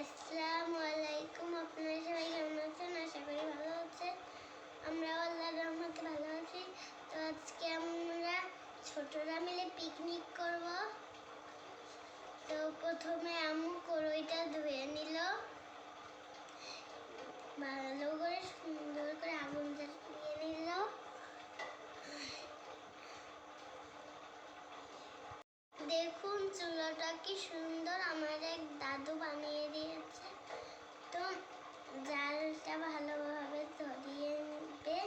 আসসালামু আলাইকুম। আপনারা সবাই কেমন আছেন? আশা করি ভালো আছেন। আমরা আল্লাহর রহমতে ভালো আছি। তো আজকে আমরা ছোটরা মিলে পিকনিক করব। তো প্রথমে আম্মু কড়াইটা ধুয়ে নিল, ভালো করে সুন্দর করে আগুন জ্বালিয়ে নিল। দেখুন চুলাটা কি সুন্দর আমার এক দাদু বানিয়ে দিয়েছে। তো জালটা ভালোভাবে ধরিয়ে নিবে।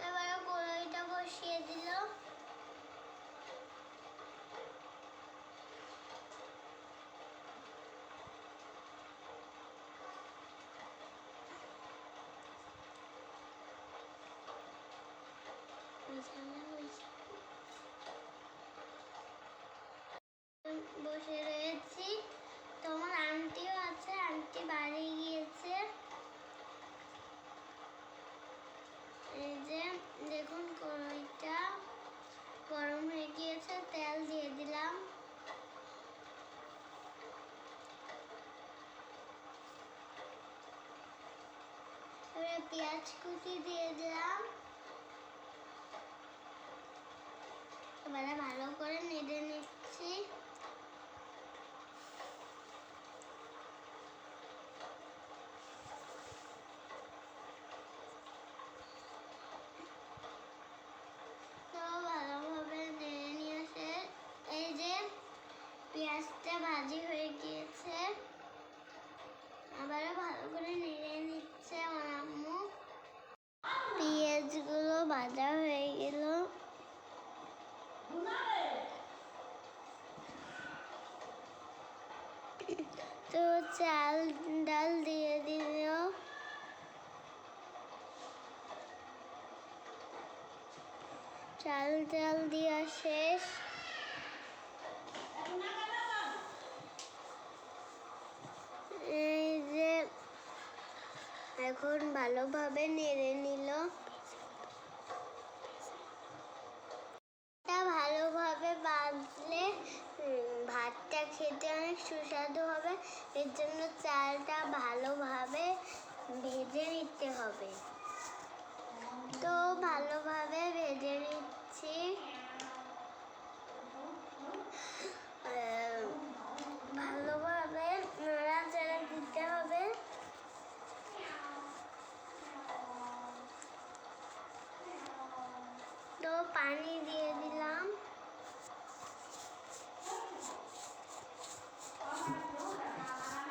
এবার কড়াইটা বসিয়ে দিল। বসে রয়েছি। তোমার আন্টিও আছে, আন্টি বাড়ি গিয়েছে। এই যে দেখুন কড়াইটা গরম হয়ে গিয়েছে, তেল দিয়ে দিলাম। এবারে পেঁয়াজ কুচি দিয়ে দিলাম। এবারে ভালো করে নেড়ে নিচ্ছি। তো ভালোভাবে নেড়ে নিয়েছে। এই যে পেঁয়াজটা ভাজি হয়ে গিয়েছে, আবারও ভালো করে নেড়ে নিচ্ছে আমার আম্মু। পেঁয়াজগুলো ভাজা হয়ে গেল। তো চাল ডাল দিয়ে দিল। চাল ডাল দেওয়া শেষ। এই যে এখন ভালোভাবে নেড়ে নিল। ভালোভাবে বাজলে ভাতটা খেতে অনেক সুস্বাদু হবে। এর জন্য চালটা ভালোভাবে ভেজে নিতে হবে। তো ভালোভাবে ভেজে নিচ্ছি। ভালোভাবে নাড়াচাড়া দিতে হবে। তো পানি দিয়ে দিলাম।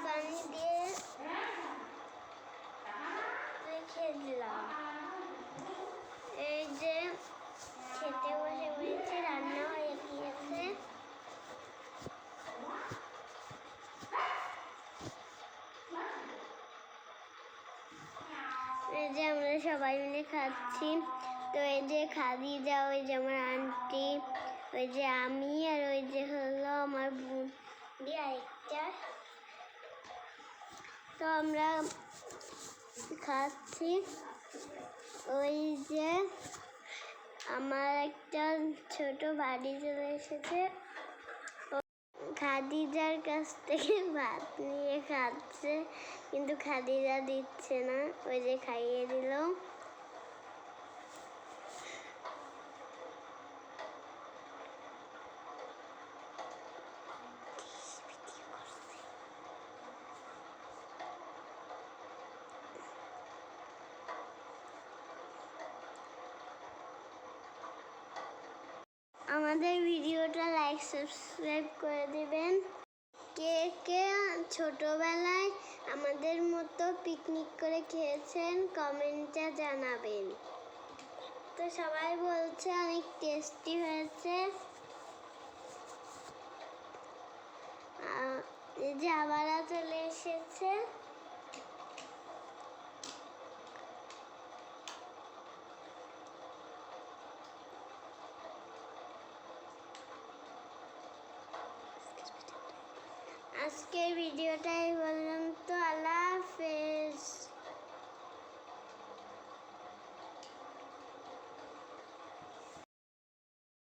পানি দিয়ে রেখে দিলাম। এই যে খেতে বসে পড়েছি, রান্না হয়ে গিয়েছে। এই যে আমরা সবাই মিলে খাচ্ছি। তো এই যে খাদিজা, ওই যে আমার আন্টি, ওই যে আমি, আর ওই যে হলো আমার বোন আরেকটা। তো আমরা খাচ্ছি। ওই যে আমার একটা ছোট বাড়ি চলে এসেছে, খাদিজার কাছ থেকে ভাত নিয়ে খাচ্ছে, কিন্তু খাদিজা দিচ্ছে না। ওই যে খাইয়ে দিল। আমাদের ভিডিওটা লাইক সাবস্ক্রাইব করে দিবেন। কে কে ছোটবেলায় আমাদের মতো পিকনিক করে খেয়েছেন কমেন্টে জানাবেন। তো সবাই বলছে অনেক টেস্টি হয়েছে। এই যে আবারও চলে এসেছে। আজকের ভিডিওটাই বললাম